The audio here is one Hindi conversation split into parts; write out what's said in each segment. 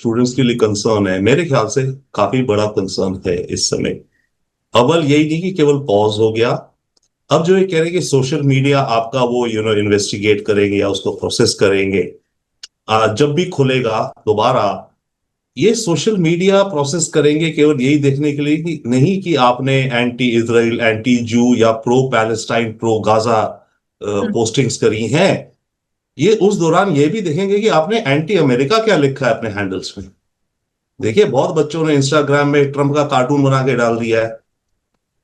स्टूडेंट्स के लिए कंसर्न है, मेरे ख्याल से काफी बड़ा कंसर्न है इस समय। अव्वल यही नहीं कि केवल पॉज हो गया, अब जो ये कह रहे हैं कि सोशल मीडिया आपका वो इन्वेस्टिगेट करेंगे या उसको प्रोसेस करेंगे जब भी खुलेगा दोबारा। ये सोशल मीडिया प्रोसेस करेंगे केवल यही देखने के लिए कि नहीं कि आपने एंटी इजराइल, एंटी जू या pro Palestine, pro Gaza postings करी हैं। ये उस दौरान ये भी देखेंगे कि आपने एंटी अमेरिका क्या लिखा है अपने हैंडल्स में। देखिए, बहुत बच्चों ने इंस्टाग्राम में ट्रंप का कार्टून बना के डाल दिया है,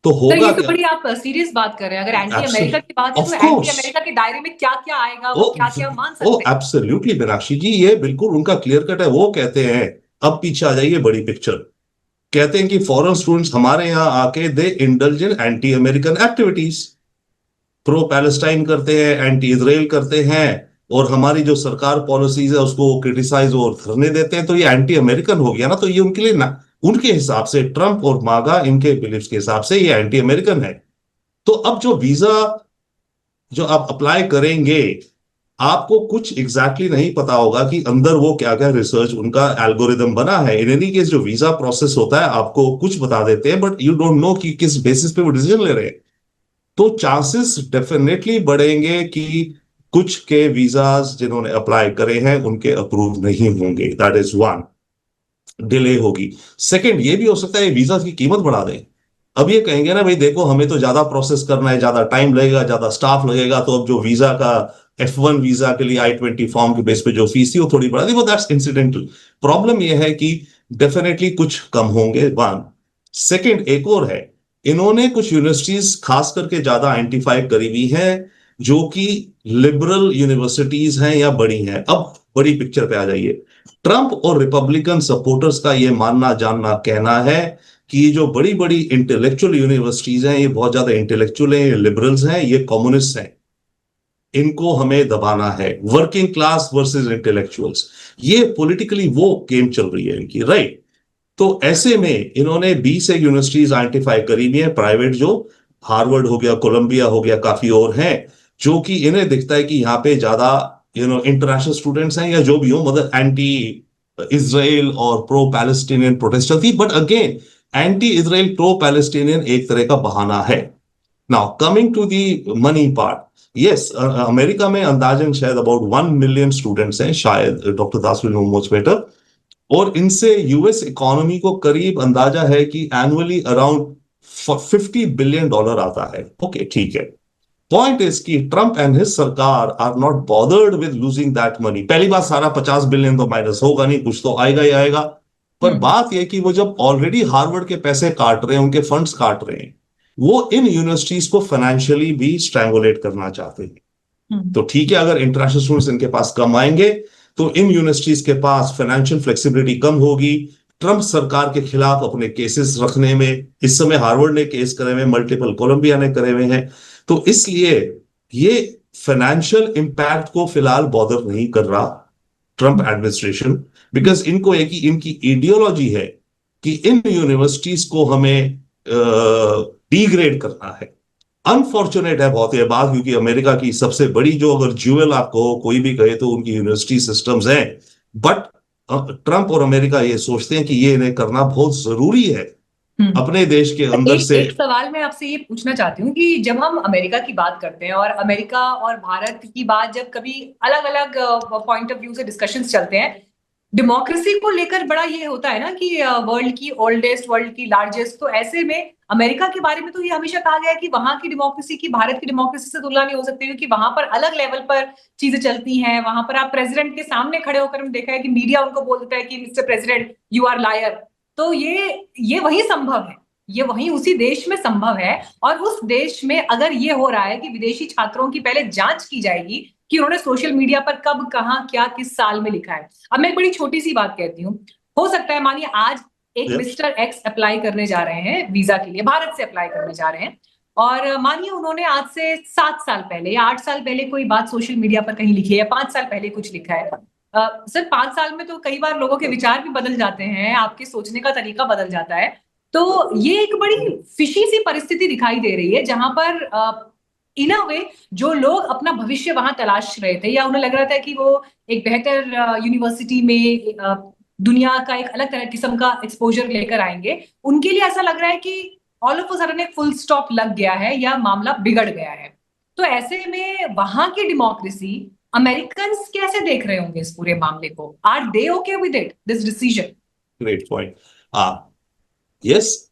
तो सर होगा ये तो क्या? बड़ी आप सीरियस बात कर रहे हैं। अगर एंटी अमेरिका की बात है ऑफ तो एंटी कोर्स। अमेरिका के दायरे में क्या क्या आएगा, ओ वो क्या क्या मान ओ सकते हैं। एब्सोल्युटली मीनाक्षी जी, ये बिल्कुल उनका क्लियर कट है। वो कहते हैं, अब पीछे आ जाइए बड़ी पिक्चर, कहते हैं कि फॉरेन स्टूडेंट्स हमारे यहाँ आके they indulge in anti American activities, pro Palestine करते हैं, एंटी इजराइल करते हैं, और हमारी जो सरकार पॉलिसीज है उसको क्रिटिसाइज और धरने देते हैं, तो ये एंटी अमेरिकन हो गया ना। तो ये उनके लिए ना, उनके हिसाब से ट्रंप और मागा इनके बिलीफ के हिसाब से ये एंटी अमेरिकन है। तो अब जो वीजा जो आप अप्लाई करेंगे, आपको कुछ एग्जैक्टली नहीं पता होगा कि अंदर वो क्या क्या रिसर्च उनका एल्गोरिदम बना है। इन एनी केस जो वीजा प्रोसेस होता है आपको कुछ बता देते हैं, बट यू डोंट नो कि किस बेसिस पे वो डिसीजन ले रहे हैं। तो चांसेस डेफिनेटली बढ़ेंगे कि कुछ के वीजाज जिन्होंने अप्लाई करे हैं उनके अप्रूव नहीं होंगे। दैट इज वन, डिले होगी। सेकंड, ये भी हो सकता है वीजा की कीमत बढ़ा दें। अब ये कहेंगे ना, भाई देखो हमें तो ज्यादा प्रोसेस करना है, ज्यादा टाइम लगेगा, ज्यादा स्टाफ लगेगा, तो अब जो वीजा का F1 वीजा के लिए I-20 फॉर्म के बेस पे जो फीस थी वो थोड़ी बढ़ा दी। वो दैट्स इंसिडेंटल। प्रॉब्लम ये है कि डेफिनेटली कुछ कम होंगे, वन। सेकंड, एक और है, इन्होंने कुछ यूनिवर्सिटीज खास करके ज्यादा आइडेंटिफाई करी हुई हैं जो कि लिबरल यूनिवर्सिटीज हैं या बड़ी हैं। अब बड़ी पिक्चर पे आ जाइए। ट्रंप और रिपब्लिकन सपोर्टर्स का ये मानना जानना कहना है कि ये जो बड़ी बड़ी इंटेलेक्चुअल यूनिवर्सिटीज हैं ये बहुत ज्यादा इंटेलेक्चुअल हैं, ये लिबरल्स हैं, ये कम्युनिस्ट हैं, इनको हमें दबाना है। वर्किंग क्लास वर्सेस इंटेलेक्चुअल्स, ये पॉलिटिकली वो गेम चल रही है इनकी, राइट। तो ऐसे में इन्होंने 20 एक यूनिवर्सिटीज आइडेंटिफाई करी हुई है प्राइवेट, जो हार्वर्ड हो गया, कोलंबिया हो गया, काफी और हैं, जो कि इन्हें दिखता है कि यहाँ पे ज्यादा इंटरनेशनल स्टूडेंट्स हैं या जो भी हो, मतलब एंटी इसराइल और प्रो पैलेस्टीनियन प्रोटेस्ट चलती। But again, anti Israel pro Palestinian एक तरह का बहाना है। Now coming to the money part, yes, America में अंदाजन शायद अबाउट 1 मिलियन स्टूडेंट्स हैं, शायद doctor Das will know much better. और इनसे यूएस इकोनॉमी को करीब अंदाजा है कि एनुअली अराउंड $50 बिलियन आता है। ओके, ठीक है। पॉइंट इज कि ट्रंप एंड हिज सरकार are not bothered with losing that money. पहली बात, सारा 50 बिलियन तो माइनस होगा नहीं, कुछ तो आएगा ही आएगा। पर बात यह कि वो जब ऑलरेडी हार्वर्ड के पैसे काट रहे हैं, उनके फंड्स काट रहे हैं, वो इन यूनिवर्सिटीज को फाइनेंशियली भी स्ट्रैंगुलेट करना चाहते हैं। तो ठीक है, अगर इंटरनेशनल स्टूडेंट्स इनके पास कम आएंगे तो इन यूनिवर्सिटीज के पास फाइनेंशियल फ्लेक्सिबिलिटी कम होगी ट्रंप सरकार के खिलाफ अपने केसेस रखने में। इस समय हार्वर्ड ने केस करे हुए, मल्टीपल कोलंबिया ने करे हुए हैं। तो इसलिए ये फाइनेंशियल इंपैक्ट को फिलहाल बॉदर नहीं कर रहा ट्रंप एडमिनिस्ट्रेशन, बिकॉज इनको एक ही इनकी आइडियोलॉजी है कि इन यूनिवर्सिटीज को हमें डिग्रेड करना है। अनफॉर्चुनेट है बहुत यह बात, क्योंकि अमेरिका की सबसे बड़ी जो अगर ज्यूवेल आपको कोई भी कहे तो उनकी यूनिवर्सिटी सिस्टम्स हैं। बट ट्रंप और अमेरिका ये सोचते हैं कि ये इन्हें करना बहुत जरूरी है अपने देश के अंदर एक से। एक सवाल मैं आपसे ये पूछना चाहती हूँ कि जब हम अमेरिका की बात करते हैं और अमेरिका और भारत की बात जब कभी अलग अलग पॉइंट ऑफ व्यू से डिस्कशंस चलते हैं, डेमोक्रेसी को लेकर बड़ा ये होता है ना कि वर्ल्ड की ओल्डेस्ट, वर्ल्ड की लार्जेस्ट, तो ऐसे में अमेरिका के बारे में तो ये हमेशा कहा गया है कि वहां की डेमोक्रेसी की भारत की डेमोक्रेसी से तुलना नहीं हो सकती, क्योंकि वहां पर अलग लेवल पर चीजें चलती हैं। वहां पर आप प्रेसिडेंट के सामने खड़े होकर हम देखा है कि मीडिया उनको बोल देता है कि mister president you are liar. तो ये वही संभव है, ये वहीं उसी देश में संभव है। और उस देश में अगर ये हो रहा है कि विदेशी छात्रों की पहले जांच की जाएगी कि उन्होंने सोशल मीडिया पर कब, कहां, क्या, किस साल में लिखा है। अब मैं एक बड़ी छोटी सी बात कहती हूँ, हो सकता है मानिए आज एक मिस्टर एक्स अप्लाई करने जा रहे हैं वीजा के लिए, भारत से अप्लाई करने जा रहे हैं, और मानिए उन्होंने आज से 7 साल पहले या 8 साल पहले कोई बात सोशल मीडिया पर कहीं लिखी है, या 5 साल पहले कुछ लिखा है। सर 5 साल में तो कई बार लोगों के विचार भी बदल जाते हैं, आपके सोचने का तरीका बदल जाता है। तो ये एक बड़ी फिशी सी परिस्थिति दिखाई दे रही है, जहां पर इन अ वे जो लोग अपना भविष्य वहां तलाश रहे थे, या उन्हें लग रहा था कि वो एक बेहतर यूनिवर्सिटी में दुनिया का एक अलग तरह किस्म का एक्सपोजर लेकर आएंगे, उनके लिए ऐसा लग रहा है कि ऑल ऑफ अ सडन एक फुल स्टॉप लग गया है या मामला बिगड़ गया है। तो ऐसे में वहां की डेमोक्रेसी, अमेरिकन्स कैसे देख रहे होंगे इस पूरे मामले को? Are they okay with it, this decision? Great point. Yes,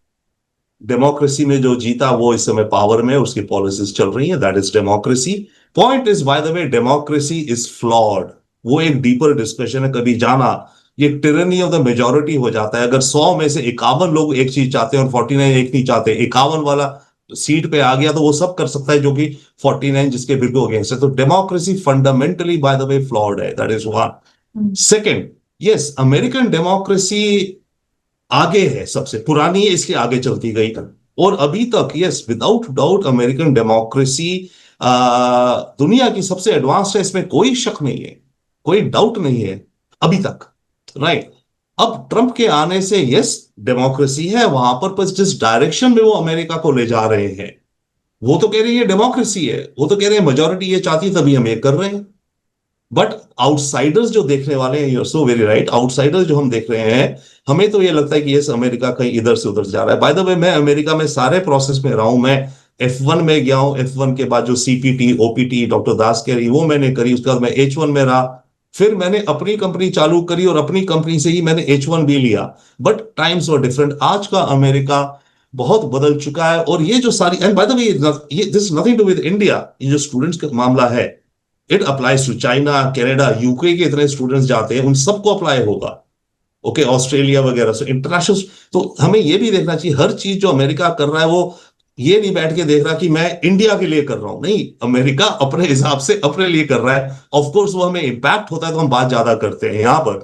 democracy में जो जीता वो इस समय पावर में, उसकी पॉलिसीज चल रही है, that is democracy. Point is, bye the way, democracy is flawed. वो एक डीपर डिस्कशन है, कभी जाना। ये टिरनी ऑफ द मेजोरिटी हो जाता है। अगर 100 में से 51 लोग एक चीज चाहते हैं और 49 एक नहीं चाहते, 51 वाला सीट पे आ गया तो वो सब कर सकता है जो कि 49 जिसके बिल्कुल अगेंस्ट है। तो democracy fundamentally by the way flawed है, that is one. Second, yes, American democracy आगे है, सबसे पुरानी है, इसलिए आगे चलती गई। और अभी तक, yes, without doubt American democracy दुनिया की सबसे एडवांस्ड है, इसमें कोई शक नहीं है, कोई डाउट नहीं है अभी तक, राइट। अब ट्रंप के आने से, यस, डेमोक्रेसी है वहां पर जिस डायरेक्शन में वो अमेरिका को ले जा रहे हैं, वो तो कह रही है डेमोक्रेसी है, वो तो कह रहे हैं मेजोरिटी ये चाहती तभी हम ये कर रहे हैं। बट आउटसाइडर्स जो देखने वाले हैं, you're so very right, outsiders जो हम देख रहे हैं, हमें तो ये लगता है कि यस, अमेरिका कहीं इधर से उधर जा रहा है। बाय द वे, मैं अमेरिका में सारे प्रोसेस में रहा हूं। मैं F1 में गया हूं, F1 के बाद जो CPT OPT डॉक्टर दास कह रही वो मैंने करी, उसके बाद मैं H1 में रहा, फिर मैंने अपनी कंपनी चालू करी और अपनी कंपनी से ही मैंने H1 भी लिया। But times were different. आज का अमेरिका बहुत बदल चुका है। और ये जो सारी, एंड बाय द वे, ये this nothing to with India, ये जो स्टूडेंट्स का मामला है, it applies to China, Canada, UK के इतने स्टूडेंट्स जाते हैं, उन सबको अप्लाई होगा। ओके, ऑस्ट्रेलिया वगैरह से इंटरनेशनल। तो हमें ये भी देखना चाहिए, हर चीज जो अमेरिका कर रहा है वो ये नहीं बैठ के देख रहा कि मैं इंडिया के लिए कर रहा हूं। नहीं, अमेरिका अपने हिसाब से अपने लिए कर रहा है। ऑफ कोर्स वो हमें इंपैक्ट होता है तो हम बात ज्यादा करते हैं यहां पर।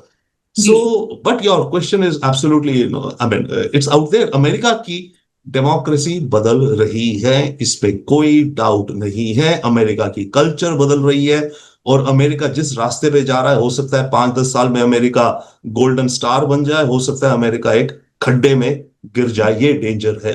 जी। So but your question is absolutely, I mean, it's out there. America की डेमोक्रेसी बदल रही है, इस पे कोई डाउट नहीं है। अमेरिका की कल्चर बदल रही है। और अमेरिका जिस रास्ते पे जा रहा है, हो सकता है 5-10 साल में अमेरिका गोल्डन स्टार बन जाए, हो सकता है अमेरिका एक खड्डे में गिर जाए। ये डेंजर है।